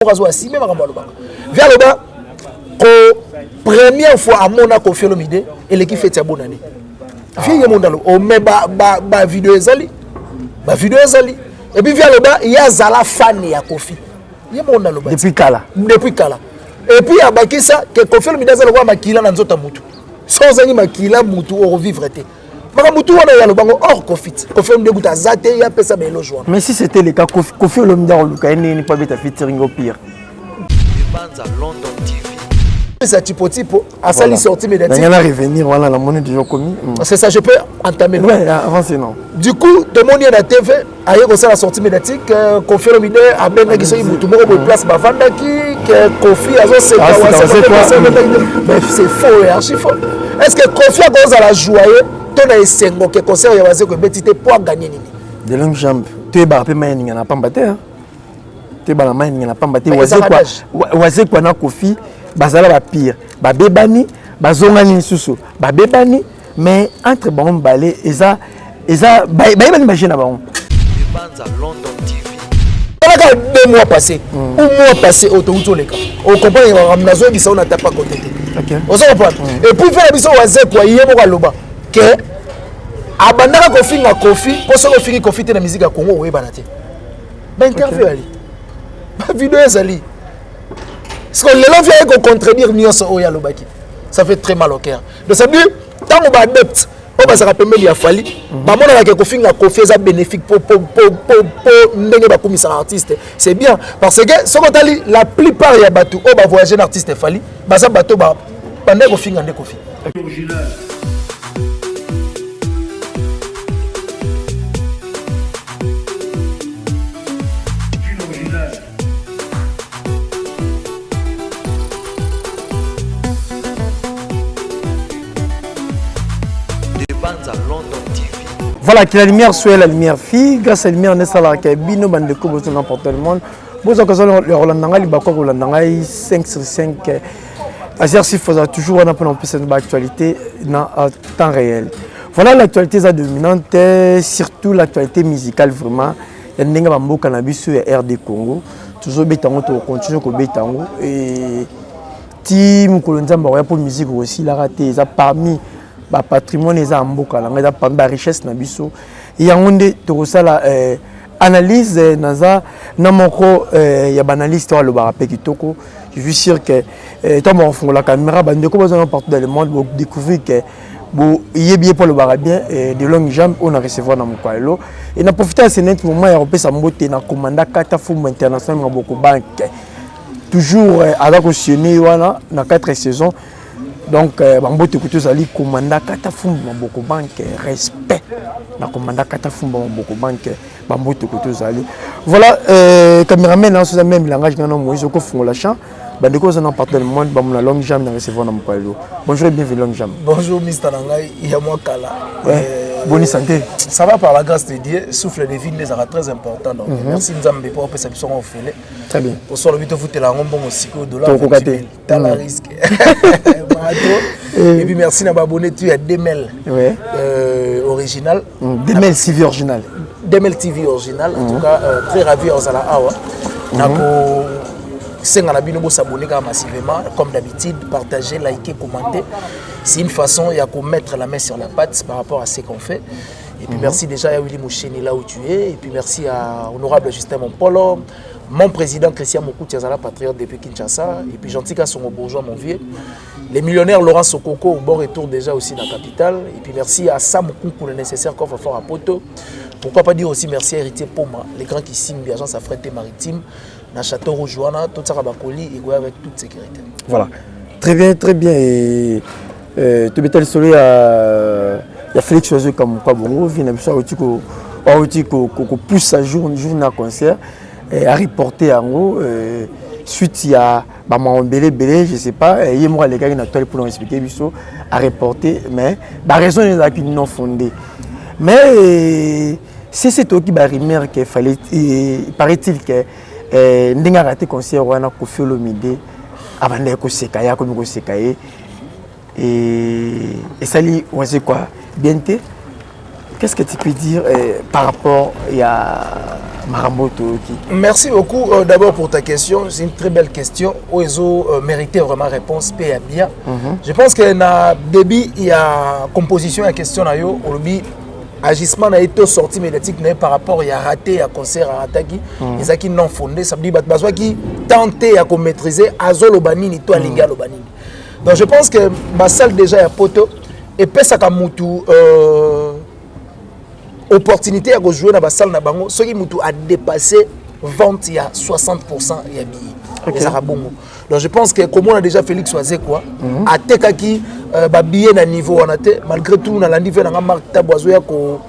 Vers le bas, première fois à mon Kofi Olomide et l'équipe fait sa bonne année. Viens mondalo, on met ba vidéo ezali, ba vidéo ezali. Et puis vers le bas, il y a Zala fan ya Kofi. Il y a mondalo depuis Kala. Depuis Kala. Et puis à Bakissa que Kofi Olomide azali kwa makila na nzota mutu. Sans ani makila mutu au revivre té. Mutu wana ya lobango hors Kofi. Kofi Olomide guta zate ya pesa belo joie. Mais si c'était le cas Kofi Olomide oluka ni pas beta featuring au pire. London TV. C'est tipo à ça les sorties médiatiques. Il y a revenir voilà la monnaie déjà commis. C'est ça je peux entamer. Ouais, avancez non. Du coup, tout le monde est à la TV, ailleurs aussi la sortie médiatique, Kofi Olomide a bien qui sont tout le monde place bavanda qui Kofi a zo c'est faux et archi faux. Est-ce que Kofi a cause à la joie ton a esengo que concert ya waze ko betité pour gagner nini? De longues jambes. Tu es ba pe main na pas battre. Tu es ba la main na pas battre waze quoi na Kofi bazala ba pire. Ba bebani, bazonga ni susu. Ba bebani mais entre bon balé eza ba imagine ba on. London TV. Pendant 2 mois passés, un mois passé au tout les cas. On comprend il va ramener zo qui ça on n'a pas côté. OK. On se comprend. Et puis faire la mission waze quoi yemo ka loba que abandaka Kofi na Kofi pour se refinir Kofi te na musique à Congo oui banate. Ba interview ali. Ba vidéo ezali. Parce que les gens viennent contredire Nyonso Oya Lobaki. Ça fait très mal au cœur. Donc ça veut dire, tant qu'on va adepte, on va se rappeler qu'il a fallu. Maman a Kofi na Kofi est bénéfique pour artiste. C'est bien parce que ce qu'on a dit, la plupart des bateaux, on va voyager un artiste fallu. Basa bateau ba pendant Kofi na Kofi. Voilà, que la lumière soit la lumière fille, grâce à la lumière, on est là, que Bino Bandeko, vous n'importe le monde. Vous avez le Rolandanga, le Bako Rolandanga, 5 sur 5. Exercice, il faut toujours un peu cette actualité dans temps réel. Voilà l'actualité dominante, surtout l'actualité musicale vraiment. Il y a des gens cannabis sur RD Congo. Toujours bétango, on continue à bétango. Et Tim Kolonzamba, pour la musique aussi, il a raté. Parmi le patrimoine, il y a parmi la richesse. Il y a une analyse, il y a une analyse qui je suis sûr que quand on fait la caméra, partout dans le monde, vous découvrez que il est bien pour le barabien de longues jambes on a recevoir dans mon coin et n'a profité à ce moment il y a repéré sa moto na commanda Katafum international na beaucoup banque toujours à la cautionner voilà na 4 saisons donc bambote kuto zali commanda Katafum na beaucoup banque respect na commanda Katafum na beaucoup banque bambote kuto zali voilà caméraman na ça même langage na Moïse ko font la champ bandeko ça dans partout le monde ba mon longue jambe na recevoir na mokalo bonjour et bienvenue longue jambe bonjour Mr Nangai il y a moi Kala bonne santé ça va par la grâce de Dieu souffle de vie des très important donc merci Nzambe pour passer sur au filet très bien pour sur le but vous te la ngombo aussi $, t'as la risque et puis merci na abonné tu as Demel original Demel TV original Demel TV original en tout cas très ravi aux ala awa nako s'abonner massivement comme d'habitude, partager, liker, commenter. C'est une façon de mettre la main sur la pâte par rapport à ce qu'on fait. Et puis merci déjà à Willy Moucheni là où tu es. Et puis merci à honorable Justin Mompolo, mon président Christian Mokou Tiazala, patriote depuis Kinshasa. Et puis gentil qu'à son bourgeois mon vieux. Les millionnaires Laurent Sokoko au bon retour déjà aussi dans la capitale. Et puis merci à Sam Mokou pour le nécessaire coffre fort à Poto. Pourquoi pas dire aussi merci à Héritier Poma, les grands qui signent l'agence Affrété Maritime. Dans Château Rougeouana, tout ça Rabakoli et avec toute sécurité. Voilà. Très bien, très bien. Et tu peux te il y a Félix Oiseau comme quoi bon, il y a pousse à jour à concert et à reporter en gros. Suite il y a maman belé, je sais pas, il y a moi les gars qui n'ont pour nous expliquer biso à reporter, mais la raison est là qu'ils non fondée. Mais c'est toi qui va rimer qu'il fallait, paraît-il que ndinga raté concert wana Kofi Olomide abandé ko sekaya comme ko sekaye et sali on sait quoi bien té Qu'est-ce que tu peux dire par rapport à Maramoto? Merci beaucoup d'abord pour ta question. C'est une très belle question. Oezo méritait vraiment réponse paix à bien. Je pense que dans début il y a composition à question na yo olobi agissement na été sorti médiatique par rapport il y a raté à concert à Ataki ils qui non fondé ça veut dire bazwa qui tenter à maîtriser azolo banini to alinga lo banini. Donc je pense que ma salle déjà ya poto et pesa ka mutu opportunité à jouer dans la salle na bango ce qui mutu a dépassé vente il y a 60% il y a billets. Okay. Donc je pense que comme on a déjà Félix Oazé quoi a tekaki ba billet na niveau on a té malgré tout na la niveau na marque tabozo ya ko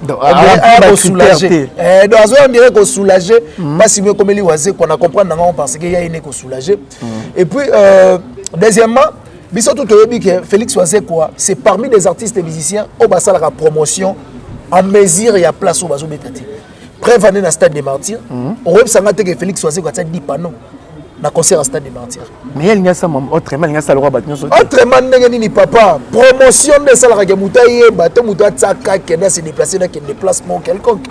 soulager donc azo on dirait ko soulager pas si mieux comme lui Oazé qu'on a comprendre na parce que y a une ko soulager et puis deuxièmement biso tout oyebi que Félix Oazé quoi c'est parmi les artistes et musiciens au basala la promotion en mesure il y a place au bazo betati prévaner na stade des martyrs on web sanga que Félix Oazé quoi ça 10 panneaux na concert à stade des martyrs mais il y a ça autrement il y a ça le roi batnon autrement ndenge ni papa promotion de ça la mutaye bato muta tsaka kenda se déplacer dans quel déplacement quelconque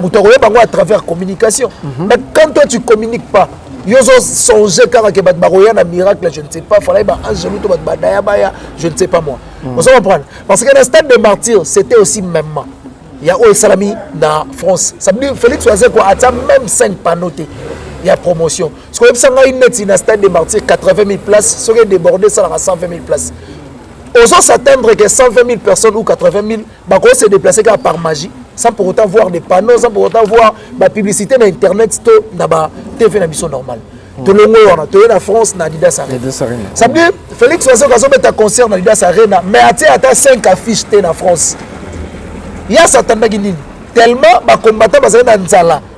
muta roye bango à travers communication mais quand toi tu communiques pas yozo songer car que bat baroya na miracle je ne sais pas fallait ba ange to bat badaya baya je ne sais pas moi on se comprendre parce que dans stade des martyrs c'était aussi même il y a au Salami dans France ça veut dire Félix Oazé quoi a même 5 panneaux. Il y a promotion. Ce qu'on a une net dans stade des martyrs 80 000 places, ce qui est débordé, ça aura 120 000 places. Osons s'attendre que 120 000 personnes ou 80 000 bah, se déplacer par magie, sans pour autant voir des panneaux, sans pour autant voir la publicité dans Internet, dans la TV normale. Tout le monde, tu es en France, dans Adidas Arena. Ça veut dire, Félix Oazé a un concert dans Adidas Arena, mais il y a 5 affiches en France. Il y a Satan Guinine. Tellement, les combattants,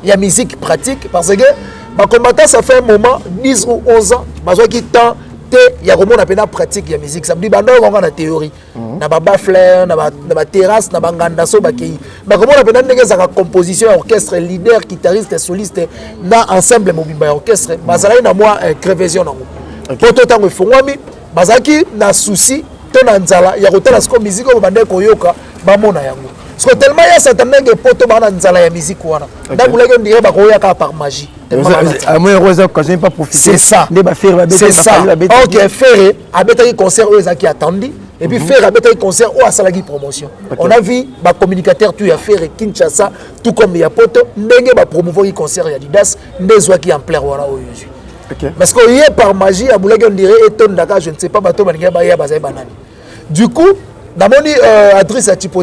il y a musique pratique, parce que les combattants, ça fait un moment, 10 ou 11 ans, il y a une pratique de la musique. Ça veut dire qu'il y a une théorie. Il y a des fleurs, des terrasses, des gandasso, il y a une composition, orchestre, leader, guitariste, soliste, dans ensemble mobile orchestre. Il y a une création. Pour tout le temps, il y a un souci, il y a une musique, il y a parce que tellement il y a certains qui poto bana nzala ya musique wana donc là on dirait ba koya ka par magie moi heureusement que je n'ai pas profité c'est ça c'est ça OK faire abetaki concert eux qui attendu et puis faire abetaki concert ou asalaki promotion on a vu ba communicateur tu ya faire Kinshasa tout comme ya poto ndenge ba promouvoir concert ya Adidas ndezwa qui en plaire wana aujourd'hui parce que hier par magie abulaki on dirait étonne Dakar je ne sais pas bato balinga ba ya bazai banani du coup Namoni adresse à Tipo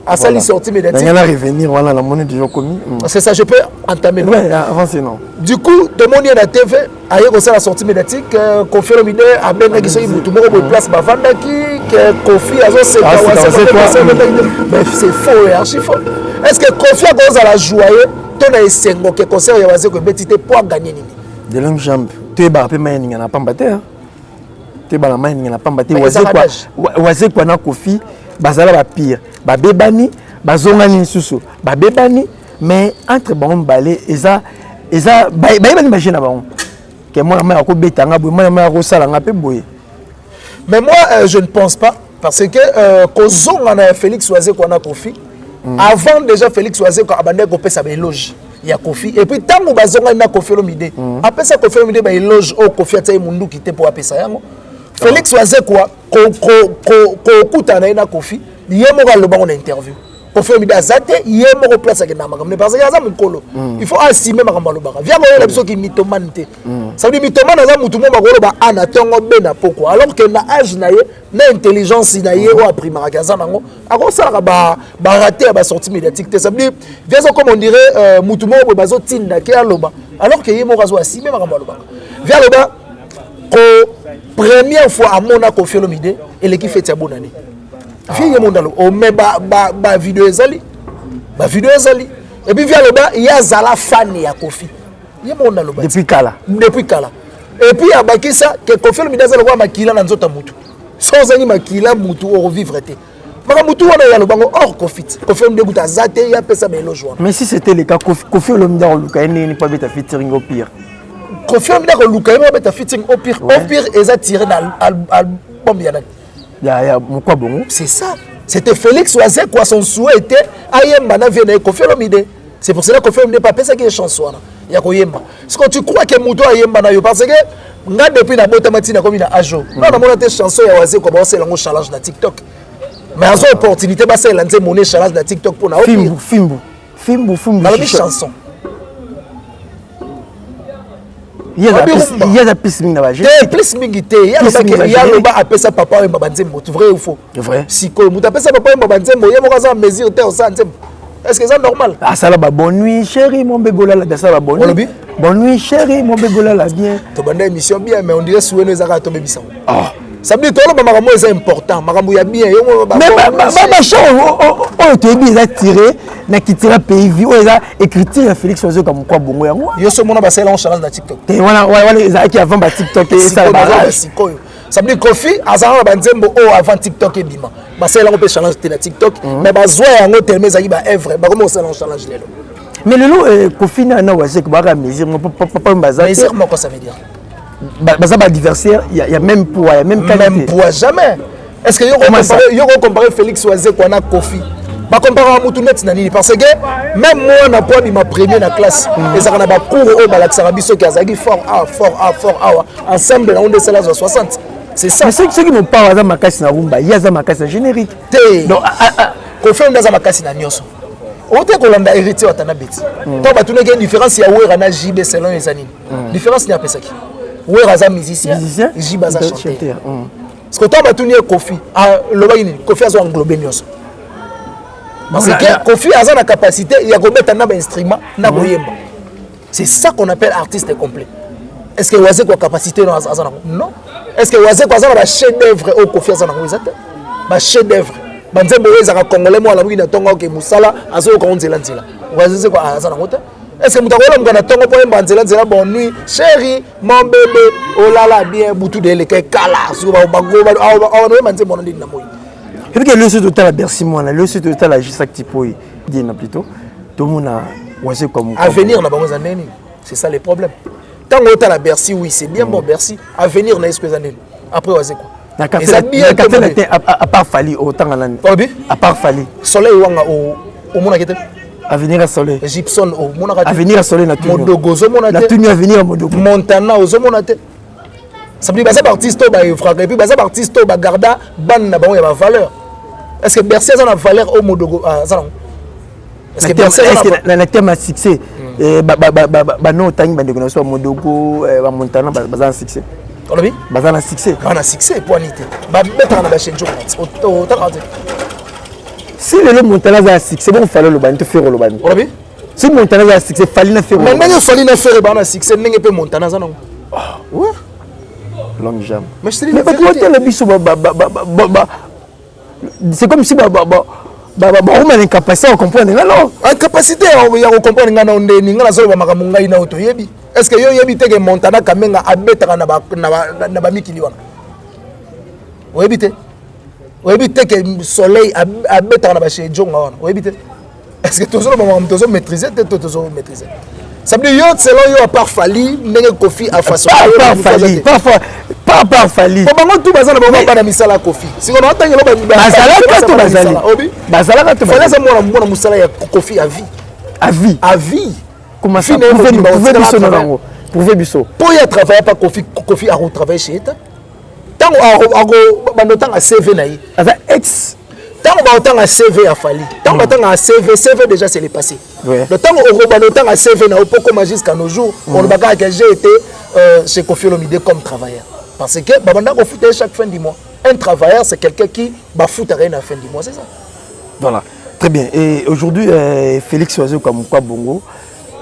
à ça les sorties médiatiques. Il va revenir voilà la monnaie déjà commis. C'est ça je peux entamer. Ouais, avancez non. Du coup tout le monde est à la TV ailleurs comme ça la sortie médiatique confirme idée à ben qui sont tout le monde place bavanda qui Kofi azo c'est mais c'est faux et archi faux. Est-ce que Kofi a commencé à la jouer ton a esengo que concert ya bazé que betité pour gagner nini. De longues jambes. Tu es barré mais il n'y en a pas battu. Tu es barré il n'y en a pas battu. Oazé quoi na Kofi bazala ba pire. Ba bebani bazonga ni susu. Ba bebani mais entre bon balé eza ba imagine na bon. Que moi ma ko betanga moi ma ko sala nga pe boye. Mais moi je ne pense pas parce que kozonga na Félix Oazé quoi na Kofi avant déjà Félix Oazé ko abandé ko pesa ba éloge. Il y a Kofi et puis tant que bazonga na Kofi Olomide après ça Kofi Olomide ba éloge au Kofi atay mundu kité pour apesa yango Félix Oazé quoi ko kutana na Kofi yemo ka loba on interview Kofi Olomide azate yemo ko place ke na makambo parce que aza mukolo il faut assumer makambo lobaka via ko la biso ki mitomane ça veut dire mitomane aza mutu mo ba ko loba ana tongo bena pourquoi alors que na âge na ye na intelligence na ye o aprimara kaza nango ako sala ba raté ba sortie médiatique ça veut dire via comme on dirait mutu mo bo bazo tinda ke aloba alors que yemo kazo assumer makambo lobaka via loba ko première fois à mon Kofi Olomide et l'équipe fait bonne année vie mondalo o me ba vidéo ezali et puis via loba il y a zala fan ya Kofi mondalo depuis kala et puis abaki ça que Kofi Olomide azala kwa makila na nzota mutu sans ani makila mutu au revivre té maka mutu wana ya lobango hors Kofi Olomide buta zate ya pesa belo joie mais si c'était le cas Kofi Olomide on luka ni pas beta featuring au pire Kofi Olomide ko luka ni beta featuring au pire eza tiré dans album ya ya pourquoi bon c'est ça C'était Félix Oazé quoi son souhait était ayemba na vient Kofi Olomide. C'est pour cela que Kofi Olomide pas penser qu'il chanson il y a koyemba. Est-ce que tu crois que Muto ayemba na yo parce que nga depuis na bota matina comme na ajo. Non na mona te chanson ya Oazé comme c'est lango challenge na TikTok. Mais azo opportunité ba c'est lancer monnaie challenge na TikTok pour na Fimbu dans la chanson. Il y a des pistes mingi na ba. Des plus mingi te. Il y a le bas appelle ça papa et baba nzembo. Vrai ou faux? Vrai. Si ko muta appelle ça papa et baba nzembo, il y a mo ça mesure te au ça nzembo. Est-ce que c'est normal? Ah ça là bonne nuit chérie mon bébé là ça va bonne nuit. Bonne nuit chérie mon bébé là bien. To banda émission bien mais on dirait souhait ezaka to bebisa. Ah. Ça veut dire que le makambo est important, makambo ya bien yo ba. Mais ma chère on te dit ça tiré na kitira pays vie on ça écriture Félix Oazé comme quoi bongo yango. Yo so mona ba c'est là on challenge na TikTok. Et voilà ça qui avant ba TikTok et ça ba. Ça veut dire Kofi azara ba nzembo o avant TikTok et bima. Ba c'est là on peut challenge na TikTok mais ba zoa yango tellement ça ba œuvre ba comment ça on challenge lelo. Mais le Kofi na Oazé que ba mesure papa mbaza. Mesure moi quoi ça veut dire? Baza ba adversaire il y a même poids il y a même qualité. Même poids jamais. Est-ce que yo comparer Félix Oazé quoi na Kofi? Ba comparer à Moutunet na nini parce que même moi na poids ma premier na classe et ça na ba cours au balaxara biso ki azaki fort ensemble on est là 60. C'est ça. Mais ceux qui me parlent za makasi na rumba, ya za makasi na générique. Donc Kofi on za makasi na nyoso. On te kolanda héritier wa tanabeti. Toi ba tuneke différence ya Wera na JB selon les années. Différence ni apesa ki. Wera za musicien, JB za chanteur. Parce que toi ba tuneke Kofi, le bagini, Kofi a zo englober nyoso. Parce que Kofi a la capacité, il y a mettre un instrument, na boyemba. C'est ça qu'on appelle artiste complet. Est-ce que Oazé quoi capacité non? Est-ce que Oazé quoi ça chef d'œuvre au Kofi a na chef d'œuvre. Banzembo ezaka congolais moi la mwi na tonga ke musala azo ko nzela nzela. Oazé quoi azana ngota? Est-ce que mutakola mkana tonga po yemba nzela nzela bonne nuit, chérie, mon bébé, oh là là bien boutou de leke kala, so ba bagoba on banzembo na ndina moyi. Et puis le sud total à Bercy moi le sud total à Gisac Tipoy dit na plutôt tout le monde a Oazé comme avenir na bango zaneni c'est ça le problème tant total à Bercy oui c'est bien bon Bercy avenir na espèce zaneni après Oazé quoi na café à part Fali autant à part Fali soleil wanga au mona kete avenir à soleil Gibson au mona kete avenir à soleil na tout Modogo zo mona na tout avenir Modogo Montana au zo mona kete. Ça veut dire que les artistes et puis les artistes gardent la valeur. Est-ce que Bercy a une valeur au Modogo? Est-ce que Bercy a un thème à succès? Non, tant que soit Modogo, Montana, un succès. Un succès. Un succès pour Anité. Si le Montana a un succès, bon, il fallait le ban, te faire le ban. Si Montana a un succès, il fallait le faire. Mais il fallait faire un succès, il n'y a pas Montana. Oui. Longue jambe. Mais je te dis c'est comme si on a une capacité à comprendre. Non, incapacité à comprendre na auto yebi. Est-ce que yo yebi te que Montana kamenga abetaka na ba mikili wana? Oyebi te. Oyebi te que soleil abetaka na ba chez Jonga wana. Oyebi te. Est-ce que tozo maîtriser tozo maîtriser? Ça veut dire que selon yo à part Fali, ndenge Kofi a façon pas Fali. Comment tout bazana ba na misala Kofi. Si on entend yo bazala ka to Fali ça mona musala ya Kofi à vie. À vie. Comment ça pouvez biso. Pour y travailler pas Kofi a retravailler chez État. Tant banotant à CV naï. Ex tant on a CV à Fali. Tant on a CV déjà c'est le passé. Le temps on a CV na Opoko jusqu'à nos jours, on va dire que j'ai été chez Kofi Olomide comme travailleur. Parce que babanda ko fout chaque fin du mois. Un travailleur c'est quelqu'un qui va foutre rien à la fin du mois, c'est ça. Voilà. Très bien. Et aujourd'hui Félix Oazé comme quoi bongo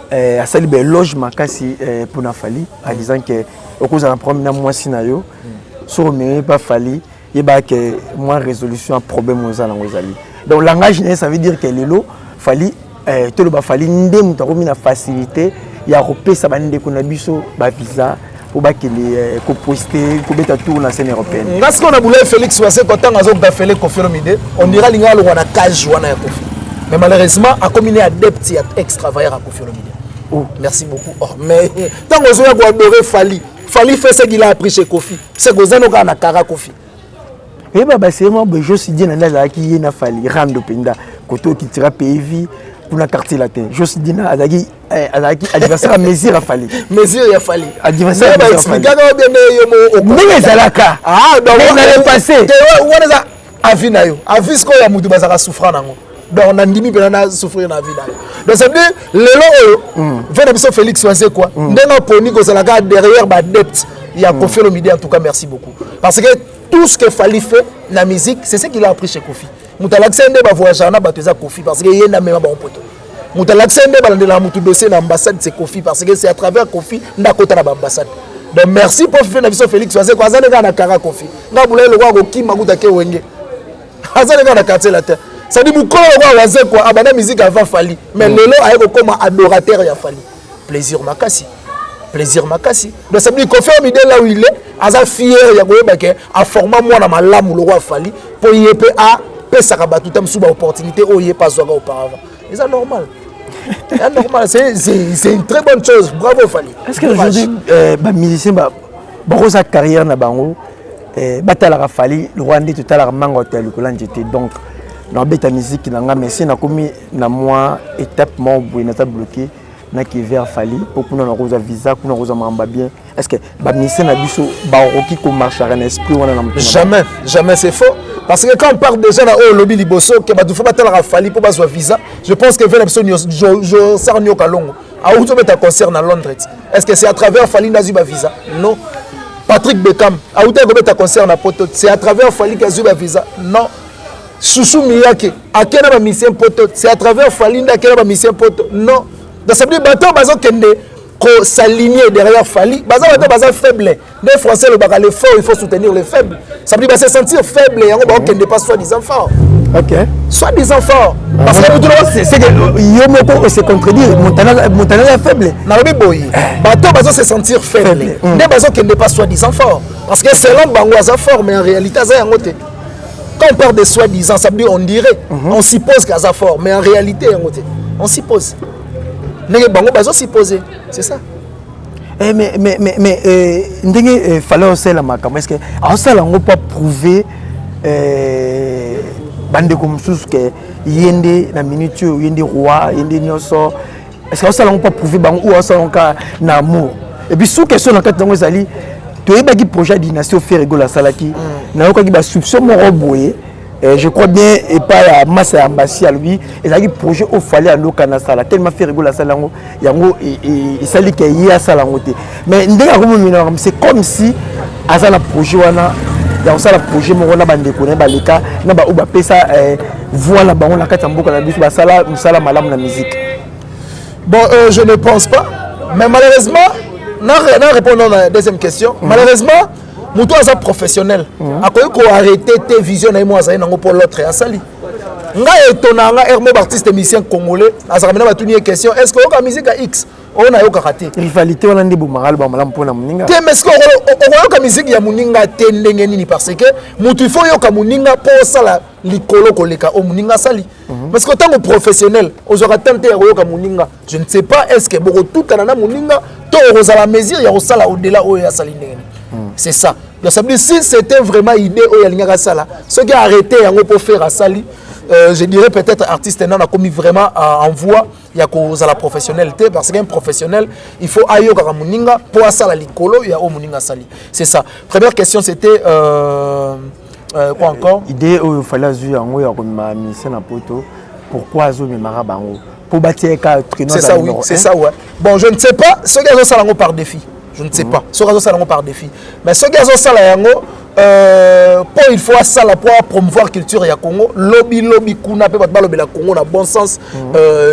a sali be loge makasi pour na Fali en disant que au cause de la première mois sinayo sur mais pas Fali il y a que moi résolution un problème aux Zali. Donc langage ça veut dire que lelo Fali tout le Fali ndem to na facilité ya repé ça ba ndeko na biso ba visa pour ba que les ko poster ko beta tour na scène européenne. Parce qu'on a voulu Félix Oazé quand on a gaffelé Kofi Olomide, on dira linga lo wana cage wana ya Kofi. Mais malheureusement a combiné adepte ya ex-travailleur à Kofi Olomide. Oh, merci beaucoup. Oh, mais tant qu'on a adoré Fali fait ce qu'il a appris chez Kofi. C'est que Zeno a Kara Kofi. Et bah c'est vraiment je suis dit là qui y na fali rando penda koto qui tira PV pour la quartier latin. Je suis dit na azaki adversaire à mesure a fali. Mesure il a fallu. Adversaire a fali. Mais zalaka. Ah donc on allait passer. On est à avis na yo. Avis ko ya mutu bazaka souffrant nango. Donc on a ndimi pe na souffrir na vie na yo. Donc ça veut dire lelo vena biso Félix Oise quoi. Ndenga poni ko zalaka derrière ba depth. Il y a Kofi Olomide en tout cas merci beaucoup. Parce que tout ce que Fali fait la musique, c'est ce qu'il a appris chez Kofi. Moutalaxende va voyager na bateza Kofi parce que yena même ba poto. Moutalaxende va ndela mutu dossier na ambassade c'est Kofi parce que c'est à travers Kofi ndakota na ambassade. Donc merci pour faire na biso Félix Oise ko azane ka na kara Kofi. Ngabula le kwa ko kima kuta ke wenge. Azane ka na quartier la terre. Ça dit mukolo kwa waze quoi abana musique avant Fali. Mais lelo ayeko comme adorateur ya Fali. Plaisir makasi. Plaisir makasi. Donc ça veut dire Kofi Olomide là où il est, aza fier ya koyeba ke a format moi na malamu le roi Fali pour yep a pesa ka batuta msuba opportunité o yep pas zoga auparavant. C'est normal. C'est normal, c'est une très bonne chose. Bravo Fali. Est-ce que aujourd'hui ba musicien ba sa carrière na bango batala Fali le Rwanda total la mango hotel ko lanjete donc na beta musique na nga merci na komi na moi étape mo boina ta bloqué na qui vers Fali pour qu'on a un visa qu'on a un bien est-ce que ba mission na biso ba roki ko marche en esprit on a jamais c'est faux parce que quand on parle déjà na au lobby liboso que ba du faut pas la Fali pour ba so visa je pense que vers je sar nyoka longo a où tu mets ta concert na Londres est-ce que c'est à travers Fali na zuba visa non Patrick Beckham a où tu mets ta concert na Poto c'est à travers Fali que zuba visa non Chouchou Miyake a quelle ba mission Poto c'est à travers Fali na quelle ba mission Poto non. Donc ça veut dire bateau bazo kende ko s'aligner derrière Fali bazo bazo faible les français le baga les forts il faut soutenir les faibles ça veut dire se sentir faible et on va kende pas soi-disant fort OK soi-disant fort parce que c'est que yo moko se contredire montana est faible na lobi boyi bateau bazo se sentir faible ne bazo kende pas soi-disant fort parce que selon bango aza fort mais en réalité aza yango te quand on parle de soi-disant ça veut dire on dirait on suppose qu'aza fort mais en réalité yango te on suppose. Les bango bazo s'y poser, c'est ça. Mais ndenge fallait aussi la makam est-ce que ça là on pas prouver bande comme sous que yende na minute yende roi yende nyoso est-ce que ça là on pas prouver bango ou ça on ka na amour et puis sous question na katango zali to yebaki projet dynastie faire rigola salaki na ko ki ba soupçon mo roboyer. Je crois bien et pas à Massa Ambassi à lui et là il projet au fallait à l'Okana sala tellement fait rigoler la salango yango et sali que y a salangoté mais c'est comme si à ça la projet wana dans ça la projet mo wana bande ko na baleka na ba uba pesa voilà ba on la katamboka na biso ba sala malamu na musique bon je ne pense pas mais malheureusement non répondons à la deuxième question malheureusement Moutou aza professionnel. Akoye ko arrêter tes visions na moi za nango pour l'autre ya sali. Nga etona nga hermo artiste musicien congolais azamena batuni question est-ce que oka musique X on a yoka raté rivalité on andi bu maral ba malam pona muninga. Te mais que oka musique ya muninga te ndenge nini parce que mutu il faut yoka muninga pour sala likolo koleka o muninga sali. Parce que tant que professionnel ozora tenté yoka muninga je ne sais pas est-ce que boko tout kana muninga to rozala mesure ya osala au-delà o ya sali ndenge. C'est ça. Donc ça veut dire si c'était vraiment idée au Yalinga Sala, ceux qui ont arrêté pour faire à Sali, je dirais peut-être artiste n'a commis vraiment en voie il y a cause à la professionnalité parce qu'un professionnel il faut ayo karamuninga pour asala likolo il y a au muninga sali. C'est ça. Première question c'était quoi encore? Idée où il fallait azur en haut ya comme mission na poto pourquoi azo me marabango pour bâtir ka trino. C'est ça oui, c'est ça ouais. Bon, je ne sais pas ceux qui ont ça par défi. Je ne sais pas. Ce réseau ça par défi. Mais ce réseau ça pour il faut ça pour promouvoir la culture ya Congo. Lobby kuna peut pas lobby la Congo dans bon sens.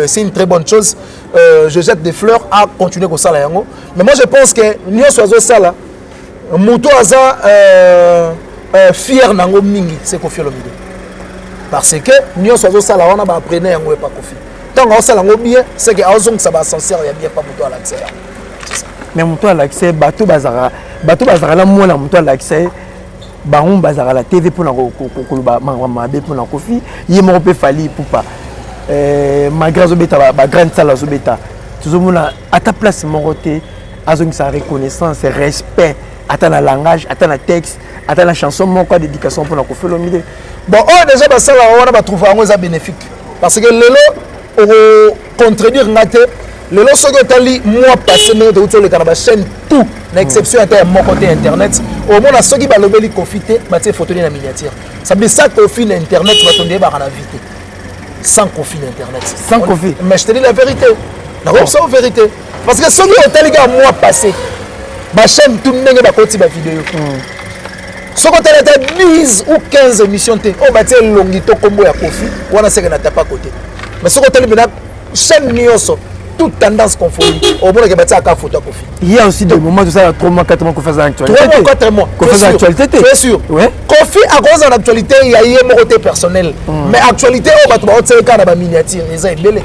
C'est une très bonne chose. Je jette des fleurs à continuer comme ça là yango. Mais moi je pense que nous soyons ça là. Muto aza fier nango mingi c'est Kofi Olomide. Parce que nous soyons ça là on a appris yango pas Kofi. Tant on ça là bien c'est que azong ça va sincère il y a bien pas muto à l'accès. Mais muto à l'accès bateau bazara la mona muto à l'accès baron bazara la TV pour na ko ba mabe pour na Kofi yemo pe fali pour pas malgré zobeta ba grande salle zobeta tuzomona à ta place mon côté azong sa reconnaissance respect ata na langage ata na texte attends la chanson mon quoi dédication pour la Koffi Olomide. Bon, déjà bah ça là on va trouver un bénéfique parce que lelo contredire ngate lelo soki otali mois passé mais de tout le canaba chaîne tout na exception à mon côté internet au moins soki ba lobeli Koffi te ba tie photo na miniature ça veut dire ça Koffi na internet va tomber ba na vite sans Koffi na internet sans Koffi mais je te dis la vérité la vérité parce que soki otali ga mois passé ba chaîne tout ndenge ba koti ba vidéo ce qu'on a 10 ou 15 émissions, on va dire longito combo à Koffi, on a ce qu'on n'a pas côté. Mais ce qu'on a dit, chaîne Nioso, toute tendance confondue, au moins que bâtir à photo Koffi. Il y a aussi des moments où ça a 3 mois, 4 mois qu'on fait l'actualité. 3 mois, 4 mois. Qu'on fait l'actualité. Tu es sûr? Ouais. Koffi, à cause de l'actualité, il y a eu un côté personnel. Mais actualité, on va trouver un cas dans miniature, les ailes belé.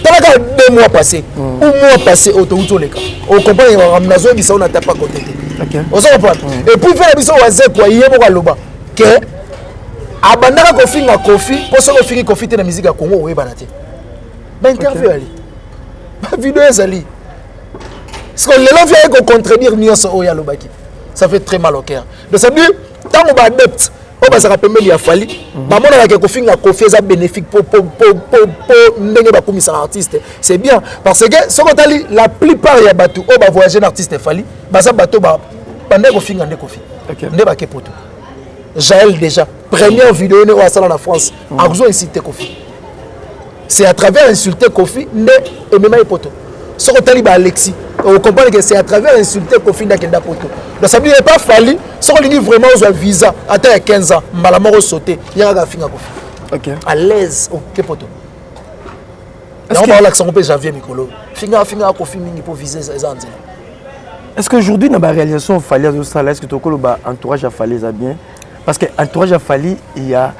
T'as 2 mois passés, ou mois passé, au tout les cas. On comprend, il y a un nazo qui s'en a tapé à côté. On se comprend. Et puis, faire la mission à quoi il y a un loba. Que, abandonner Koffi na Koffi, pour ce qu'on finit Koffi dans la musique à Congo, oui, banati. Ben, interview ali. Ma vidéo est ali. Parce que les gens viennent contredire Nyos Oya Lobaki. Ça fait très mal au cœur. Donc, ça veut dire, tant qu'on va adepte, on va se rappeler qu'il y a fallu. Bah, moi, on a Koffi na Koffi, ça bénéfique pour n'engue ba comme ça artiste. C'est bien. Parce que, ce qu'on a dit, la plupart des bateaux, on va voyager un artiste fallu. Bah, ça bateau, bah, pendant Koffi na Koffi. Ne pas que poto. Jaël déjà, première vidéo au salon en France, a besoin d'insulter Koffi. C'est à travers insulter Koffi, ne et même poto. Ce qu'on t'a dit Alexis, on comprend que c'est à travers insulter Koffi n'a poto. Donc ça ne veut pas fallu, ce qu'on dit vraiment aux visa, attends 15 ans, malamoro sauté, il y a un finga Koffi. À l'aise, ok poto. Et on va l'accent au janvier Mikolo. Finga Koffi mingi pour viser les andes. Est-ce qu'aujourd'hui dans la réalisation fallait est-ce que ton entourage a fallu ça bien? Parce que entourage a fallu il y a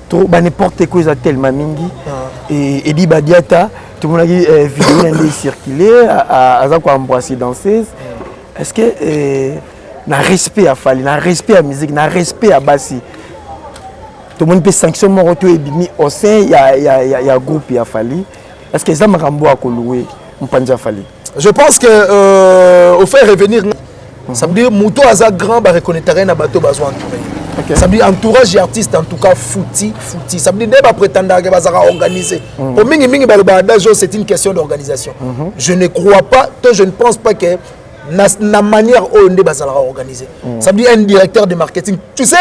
trop n'importe quoi ça tellement mingi et Edi Badiata tout le monde a dit vidéo est circulé à quoi embrasser danseuse. Est-ce que na respect a fallu, na respect à musique, na respect à Bassi. Tout le monde peut sanctionner mon retour et bimi au sein il y a groupe il a fallu. Est-ce que ça m'a rambo à colouer m'panja fallu? Je pense que au faire revenir ça veut dire Mouto Aza grand ba reconnaître un bateau besoin entouré. Ça veut dire entourage et artiste en tout cas fouti. Ça veut dire ne pas prétendre que ça va organiser. Pour mingi c'est une question d'organisation. Je ne crois pas, je ne pense pas que la manière où on va organiser. Ça veut dire un directeur de marketing. Tu sais,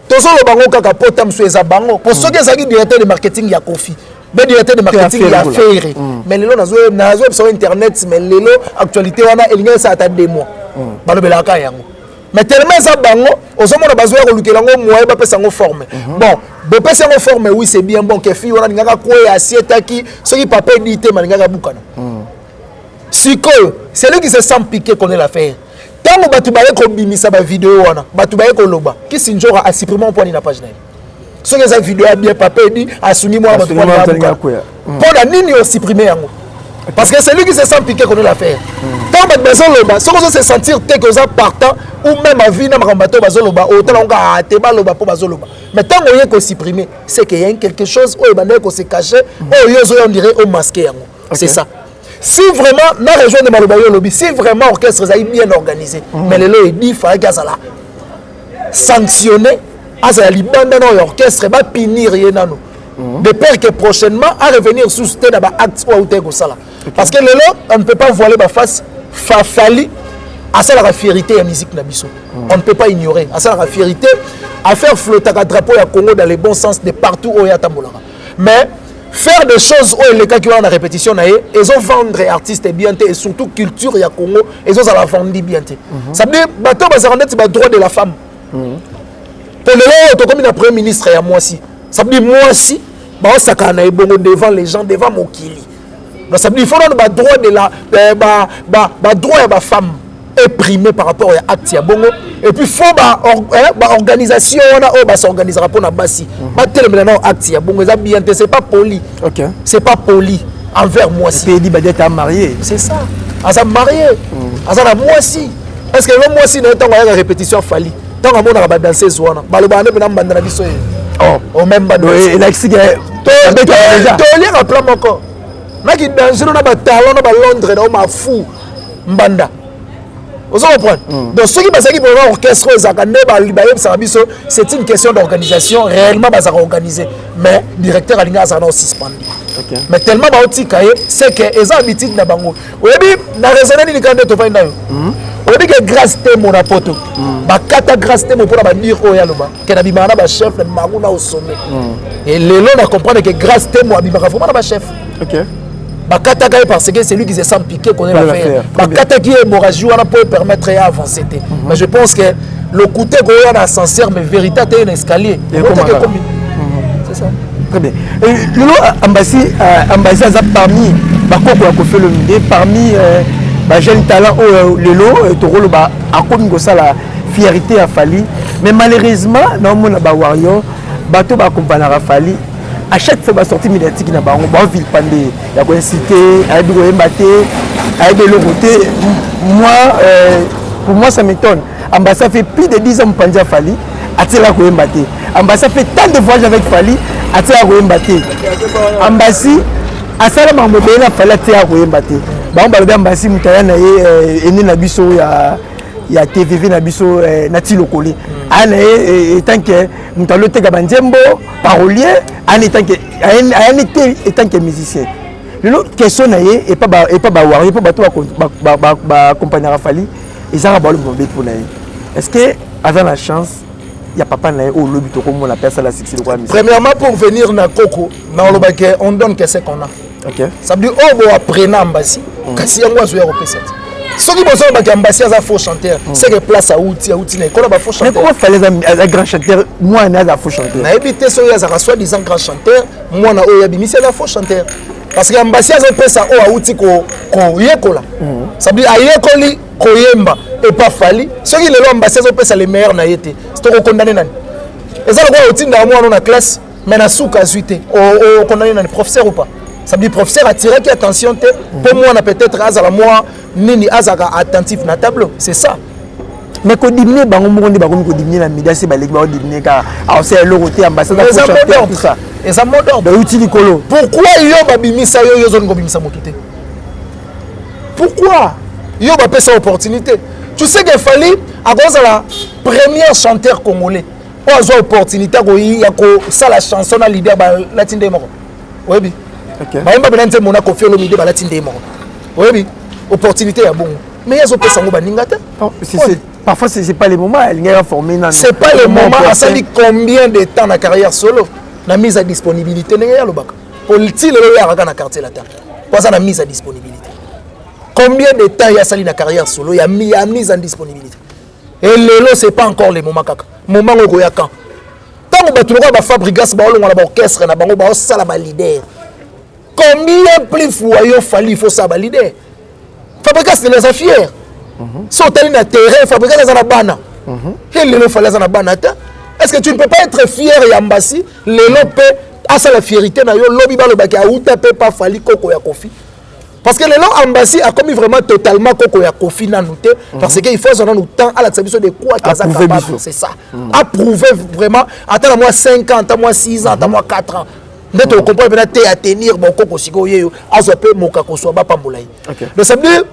tout ça le bango kaka potam sur les bango. Pour ceux qui sont directeur de marketing il y a Koffi. Mais directeur de marketing il y a Ferré. Mais les gens n'ont sur internet mais les actualité on a il ça attend 2 mois. Balobelaka yango. Mais tellement ça bango, aux hommes on a besoin de lutter lango moyen ba pesa ngo forme. Bon, ba pesa ngo forme oui c'est bien bon que fille on a ngaka ko ya assiette qui ce qui papa dit te maningaka bukana. Siko, c'est lui qui se sent piqué qu'on est l'affaire. Tant que batu baye ko bimisa ba vidéo wana, batu baye ko loba, qui sinjora a supprimer point na page na. Ce que cette vidéo a bien papa dit a soumis moi batu baye ko. Pour la nini au supprimer yango. Parce que c'est lui qui se sent piqué qu'on est l'affaire. Tant que besoin loba, ce qu'on se sentir que ça partant ou même à vie na bateau bazoloba, autant on a te baloba pour bazoloba. Mais tant qu'on y est supprimer, c'est qu'il y a quelque chose où il qu'on se caché, où on dirait au masqué. C'est ça. Si vraiment la région de Malobayo lobby, si vraiment l'orchestre est bien organisé, mais le lot il dit faut que ça là sanctionner à la libanda dans l'orchestre va punir rien nous. De peur que prochainement à revenir sous ce dans acte ou au sala. Parce que le lot on ne peut pas voiler ma face fali à ça la fierté et la musique nabiso. On ne peut pas ignorer à ça la fierté à faire flotter un drapeau à Congo dans les bons sens de partout où il y a tambolara. Mais faire des choses où les cas qui ont la répétition ils ont vendre artistes bien et surtout culture il y a Congo ils ont la vendre bien. Ça veut dire bateau bazarnet c'est le droit de la femme. Pour le lot comme le premier ministre et à moi aussi. Ça veut dire moi aussi bah on s'accane devant les gens devant Mokili. Donc ça veut dire il faut donner le droit de la droit à la femme éprimé par rapport à acte ya bongo et puis faut organisation on va s'organisera pour na basi ba tellement non acte ya bongo ça bien c'est pas poli. OK. C'est pas poli envers moi si. Et dit bah d'être marié. C'est ça. À ça marié. À ça moi aussi. Parce que le moi aussi dans la répétition fali. Tant que on va danser zwana. Ba le bande na bande na biso. Oh même ba. Et là c'est déjà. To lire à plan moko. Na ki danser na ba talon na ba Londres na ma fou mbanda. Vous comprenez? Donc, ceux qui passent pour l'orchestre, c'est une question d'organisation. Réellement, ça va organiser. Mais le directeur Alinga a aussi suspendu. Mais tellement, c'est que les habitudes n'a pas. Oui, la raison est que tu vas on dit que grâce à mon apôtre, bakata grâce à mon pour la dire au yaloba, que na bimana ba chef na maruna au sommet. Et les lots na comprendre que grâce à moi bimana faut pas chef. OK. Bakata parce que c'est lui qui s'est sans piquer qu'on est l'affaire. Bakata qui est hémorragie on peut permettre d'avancer. Mais je pense que le côté qu'on a ascenseur mais vérité est un escalier. C'est ça. Très bien. Le lot ambassade parmi bakoko ko fait le midi parmi jeune talent le lot tokolo ba akomi ko la fierté à Fali mais malheureusement na mona ba warrior bato ba accompagner à Fali à chaque fois ba sortie médiatique na bango ba ville pandé ya ko inciter à do embaté à de l'autre côté moi pour moi ça m'étonne ambassade fait plus de 10 ans pandé à Fali atira ko embaté ambassade fait tant de voyages avec Fali atira ko embaté ambassade asala mambo bela Fali atira ko embaté ba on ba mbasi mutaya na ye ene na biso ya TVV na biso nati lokoli ana ye tant que mutalo teka banjembo parolier ana tant que musicien le question na ye et pas ba wari pas bato ba accompagner Fali et ça ba le bombe pour na ye est-ce que avant la chance il y a papa na ye au lobby to comme la personne la succès de quoi. Premièrement pour venir na Koko na lobake on donne que c'est qu'on a. OK. Ça veut dire oh bon après Nambasi kasi yango azo ya repesa. Ceux qui besoin ba Mbasi a faux chanteur, c'est que place à outil na ko ba faux chanteur. Mais comment fallait un grand chanteur moi na faux chanteur. Na ebité so ya za soi-disant grand chanteur, moi na o ya bimisi la faux chanteur. Parce que Mbasi a pesa o outil ko yekola. Ça veut dire ayekoli ko yemba et pas Fali. Ceux qui le Mbasi a pesa les meilleurs na yete. C'est ko condamner nani. Et ça le quoi outil na moi na classe, mais na souka zuité. O condamner nani professeur ou pas. Ça veut dire professeur attirer qui attention pour moi on a peut-être azala moi nini azaka attentif na tableau c'est ça mais ko diminuer bango mo ndi bango ko diminuer na média c'est baleki ba diminuer ka c'est le côté ambassade pour chanter tout ça et ça moderne ba outil likolo pourquoi yo babimisa yo zone ngobimisa motuté pourquoi yo ba pesa opportunité tu sais que Fali à cause la première chanteur congolais on a opportunité ko ya ko ça la chanson na leader ba latinde moko oui. OK. Ba yamba benante mona ko fiolo mide balati ndemo. Oui, opportunité ya bon. Mais yazo pesa ngo baningata. Parfois c'est pas le moment, elle est formée dans. C'est pas le moment à ça dit combien de temps na carrière solo, na mise à disponibilité ne ya lobaka. Politique le ya na quartier la terre. Pas ça na mise à disponibilité. Combien de temps ya sali na carrière solo, ya mise en disponibilité. Et lelo c'est pas encore le moment kaka. Moment ngo ya quand. Tant que tu ba fabrigas ba olonga na orchestre na bango ba sala ba leader. Combien plus foyer Fali il faut ça valider. Fabrikas les affaires. Si on t'a dit terrain, Fabrikas les anabana. Et les lots fallait les anabana. Est-ce que tu ne peux pas être fier et ambassi les lots paient à ça la fierté na yo lobby ba le baki a ou tapé pas Fali Koko ya Kofi. Parce que les lots ambassi a commis vraiment totalement Koko ya Kofi na noté parce qu'il faut donner nous temps à la service de quoi qu'à ça c'est ça. Approuver vraiment attends moi 5 ans, attends moi 6 ans, attends moi 4 ans. Net on comprend bien à tenir bon Koko siko yeyo azope moka ko so ba pambolai. Donc ça veut dire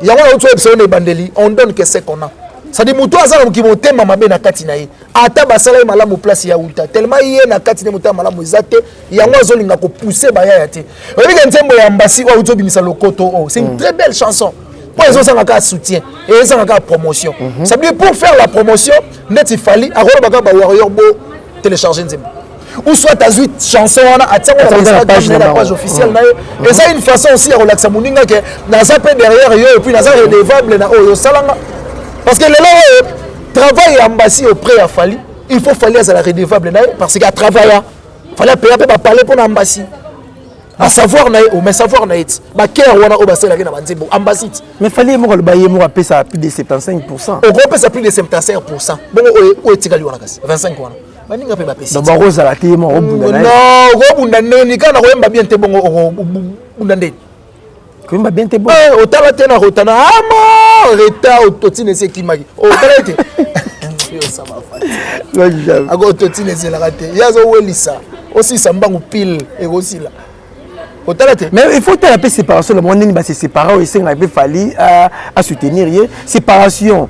il y a un autre episode de bandeli on donne que c'est qu'on a. Ça dit muto azala ki motema mabe na kati na ye. Ata basala malamu place ya uta tellement yé na kati ne motema malamu ezate yango azolinga ko pousser baya ya te. Obi ke nzembo ya mbasi wa uto bimisa lokoto oh c'est une très belle chanson. Pour ils ont ça un soutien et ils ont un promotion. Ça veut dire pour faire la promotion net il fallait à Robaka ba warrior bo télécharger nzembo. Ou soit tu as 8 chansons à la page officielle et ça une façon aussi à relaxer mon ninga que na zappé derrière yo et puis na za redevable na oyo salanga parce que le travail ambassade auprès à Fali il faut Fali à la redevable na parce qu'à travailler fallait payer pas parler pour ambassade à savoir na mais savoir na it ba cœur wana o ba sala na banzembo ambassade mais Fali mo le bailler mo appeler ça plus de 75%. Au gros ça plus de 75%. Bon o etikali wana kasi 25 wana. Baninga pe ba pesi. Donc baroza la témo obunda na. Non, obunda neni kana ko yemba bien te bongo obunda ndeni. Ko yemba bien te bongo. Otala te na rotana ama reta ototine se kimaki. Otala te. Yo ça va faire. Ago ototine se la rate. Yazo welisa. Aussi sambangu pile et aussi là. Mais il faut la paix séparation, le monde n'est se séparer, il s'est fallu à soutenir. Séparation.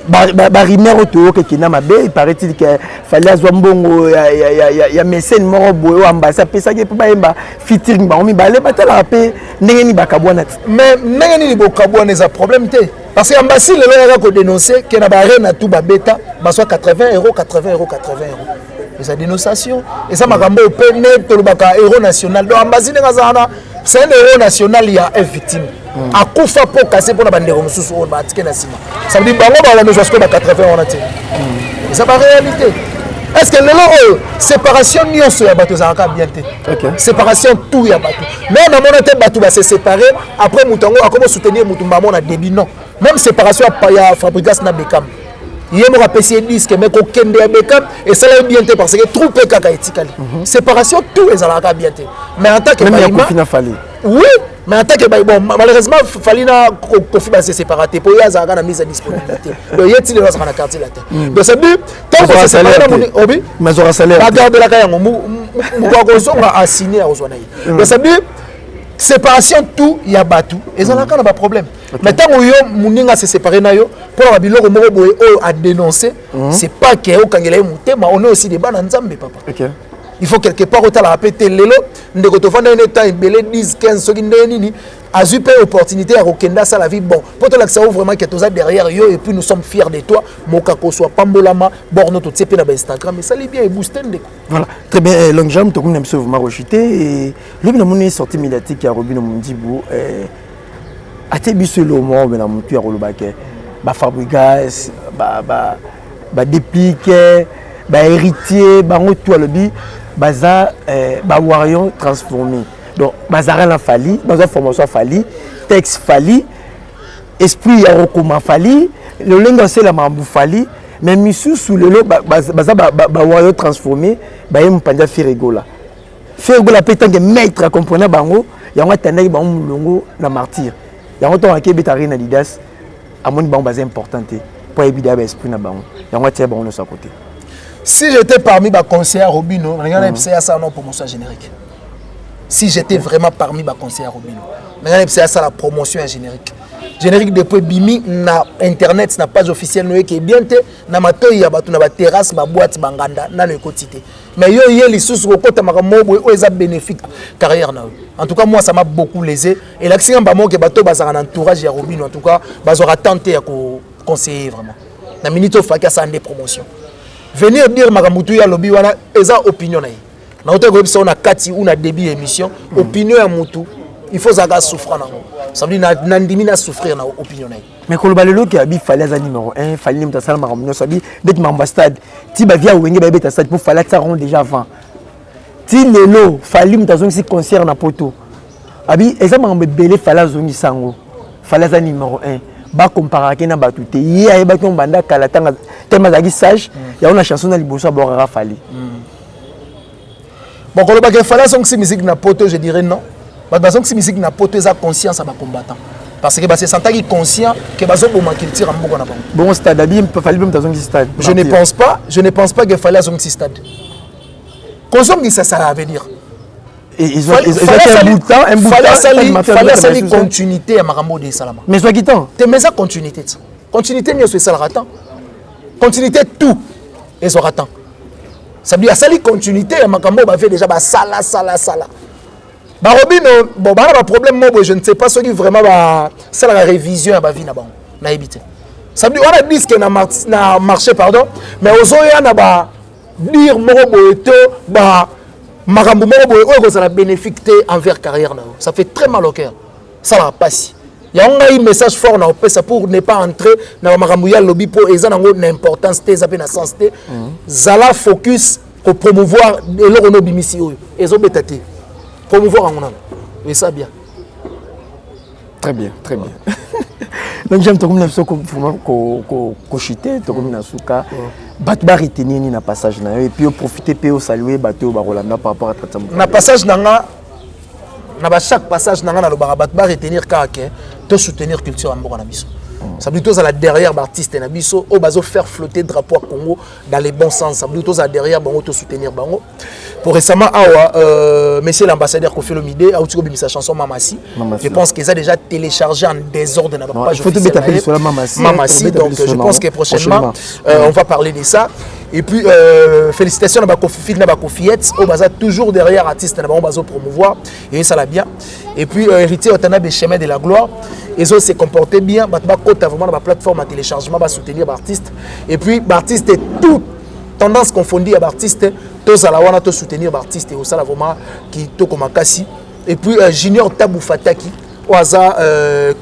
Barimère autour qui n'a pas il paraît-il qu'il fallait avoir un bon il y a mécène mort boyo ambassade pesa que pas emba featuring ba mi balé ba la paix n'engeni ba kabwana mais n'engeni bo kabwana c'est problème té parce que ambassade le là ko dénoncer que na ba reine tout ba bêta ba soit 80 €. Et sa dénonciation et ça m'a ramené au net to le baka héros national donc ambassade ngazana c'est un héros national il y a une victime à coup fa pour casser pour la bande comme sous on va tirer na sima ça veut dire bango ba wana jusqu'à 80 on a tiré et ça pas réalité est-ce que le séparation nyonso ya bato za ka bien té séparation tout ya bato mais on a monté bato ba se séparer après mutango a comment soutenir mutumba mona débit non même séparation ya Fabrigas na Bekam il y a un PC disque mais qu'on kende à Bekam et ça l'a bien été parce que trop peu kaka etikali séparation tout les ala ka bien té mais en tant que oui mais en tant que bon malheureusement falina Kofi ba se séparer pour ya za na mise à disponibilité donc yeti les dans na quartier là donc ça dit tant que c'est séparé na obi mais aura salaire ba garde la ka yango mu ko zo nga assigner à ozwana yi donc ça dit séparation tout ya batu et ça n'a pas de problème mais tant que yo muninga se séparer na yo pour la biloko moko boye à dénoncer c'est pas que au kangela muté mais on est aussi des bana nzambe papa il faut quelque part autant la répéter lelo ndeko to fanda une temps belé 10 15 soki ndeni a eu pas opportunité à rekenda ça la vie bon pour te l'accès vraiment que toza derrière yo et puis nous sommes fiers de toi moka ko soit pambolama borno to tsepe na Instagram mais ça les bien et booster ndeko voilà très bien long jam to comme ça vraiment rejeté et lui na moni sortie médiatique ya Robino Mundibu ate biso le moment mais na mutu ya rolobake ba Fabrigas ba dépliquer ba héritier bango tout le bi baza ba warrior transformé donc bazara la fali baza formation fali texte fali esprit ya rokoma fali le lenga c'est la mambu fali mais misu sous le baza ba warrior transformé ba yem panja firegola peut que maître comprendre bango yango tandaki bango mulongo na martyr yango to akebe tarina didas amoni bango baza importante pour éviter ba esprit na bango yango tia bango no sa côté. Si j'étais parmi les conseillers Robino, c'est ça non promotion générique. Si j'étais vraiment parmi les conseillers Robino, c'est ça la promotion générique. Générique depuis Bimi na internet na page officielle noé qui est bien té na matoyi ya batu na ba terrasse ba boîte banganda na le quotidien. Mais yo les sous ko kota makambo o eza bénéfique carrière na. En tout cas moi ça m'a beaucoup lésé et l'action ba mo que bato bazara na entourage ya Robino en tout cas bazora tenté à conseiller vraiment. Na minute faka ça des promotions. Venir dire Makamutu ya lobby wana eza opinion na ye. Na ote ko bisa na kati ou na début émission opinion ya mutu il faut zaga souffrir na. Ça veut dire na ndimi na souffrir na opinion na ye. Mais ko balelo ki abi fallait za numéro 1 fallait mta sala makambo sabi dès mamba stade ti ba via wenge ba beta stade pour fallait ça rond déjà avant. Ti lelo fallait mta zongi si concert na poto. Abi eza makambo belé fallait zongi sango. Fallait za numéro 1. Ba comparer na batute ya ba ton banda kala tanga tellement zaki sage ya una chanson na liboso borara fali bon quand ba fala son si musique na poto je dirais non ba son si musique na poto eza conscience à ba combattant parce que ba se senta qui conscient que ba zo bo makiltir amboko na bango bon stade abi fali même dans un stade je ne pense pas que fala son stade consomme ça veut dire et ils ont un bout de temps fallait continuité à Marambo de Salama mais soit quittant te mais ça continuité mieux c'est ça le ratant continuité tout et aura temps ça veut dire ça la continuité à Makambo va faire déjà ba sala ba Robino bon ba problème moi je ne sais pas ce qui vraiment va ça la révision ba vie na bon na éviter ça veut dire on a dit que na marché pardon mais ozoya na ba dire morobo eto ba makambo moko ça la bénéfique envers carrière ça fait très mal au cœur ça va passer. Il y a un message fort dans le pour ne pas entrer dans le lobby pour les importance na sens zala focus pour promouvoir leur no bimisi et zo betati promouvoir en et ça bien très bien donc j'aime to comme ça ko chiter to comme na suka bato ba retenir ni na passage na et puis profiter pe saluer bato ba Rolanda par rapport à traitement na passage nanga na chaque passage nanga na lo ba retenir ka ke to soutenir culture amboko na biso ça veut dire derrière l'artiste na biso o bazo faire flotter drapeau Congo dans les bons sens ça veut dire derrière bango to soutenir bango pour récemment monsieur l'ambassadeur Kofi Olomide a utilisé sa chanson Mamassi. Je pense qu'ils ont déjà téléchargé en désordre dans la page officielle Mamassi. Donc je pense que prochainement on va parler de ça. Et puis félicitations à Kofi na Kofiette au bazar toujours derrière artiste na bazo promouvoir et ça l'a bien. Et puis héritier Otanabe chemin de la gloire. Ils ont se comporté bien, bah vraiment dans la plateforme à téléchargement va soutenir l'artiste. Et puis l'artiste est tout tendance confondue à l'artiste, tous à la wana tous soutenir l'artiste et au ça vraiment qui to comme Kassi. Et puis Junior Tabou Fataki au hasard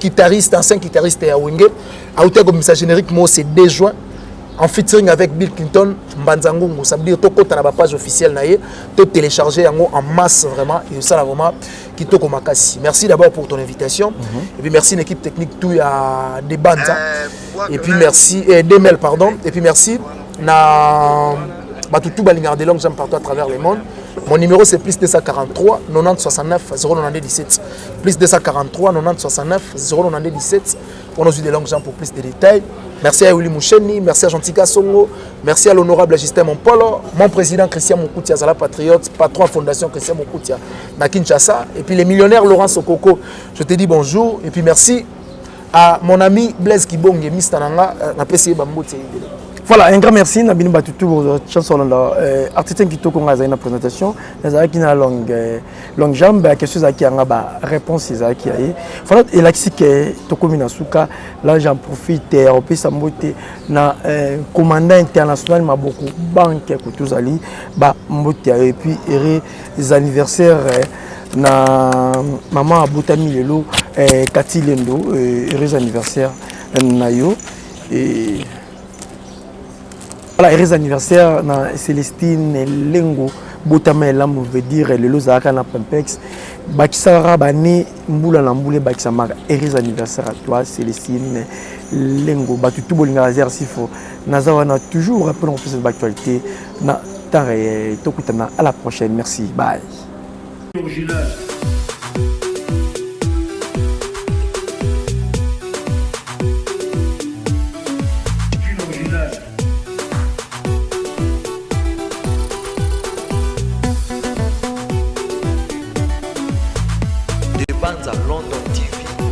guitariste ancien guitariste à Wenge a été comme ça générique moi c'est 2 juin en featuring avec Bill Clinton Mbanzangungu, ça veut dire que tu as la page officielle tu télécharger en masse vraiment et ça vraiment qui to comme Kassi. Merci d'abord pour ton invitation et puis merci l'équipe technique tout à des Banza et puis merci Demel pardon et puis merci na Batutu Balingar de langue j'aime partout à travers le monde. Mon numéro c'est plus 243 90 69 092 17 plus 243 90 69 092 17. On a eu des langues j'aime pour plus de détails. Merci à Willy Moucheni, merci à Gentika Songo, merci à l'honorable Justin Mompolo, mon président Christian Moukoutia Zala Patriote, patron Fondation Christian Moukoutia na Kinshasa et puis les millionnaires Laurent Sokoko. Je te dis bonjour et puis merci à mon ami Blaise Kibonge Mistananga na PCE Bambote. Voilà, un grand merci. Nabini Batutu pour la chanson artiste qui tourne dans la présentation. Nous avons une longue jambe, quelque chose qui a une réponse. Voilà, et là, c'est que Tokomi Nasuka, là j'en profite, Européen Sambote, na commandant international, m'a beaucoup banque que tous allés, bah Mbote et puis les anniversaires na maman Aboutami Lelo, Cathy Lendo, heureux anniversaire Nayo et voilà, heureux anniversaire na Célestine Lengo Botama Elam veut dire le Lozaka na Pempex Bakisara Bani Mbula na Mbule Bakisamara heureux anniversaire à toi Célestine Lengo Batutu Bolinga Zersifo Nazawa na toujours rappelons plus de l'actualité na tare tokutana à la prochaine merci bye.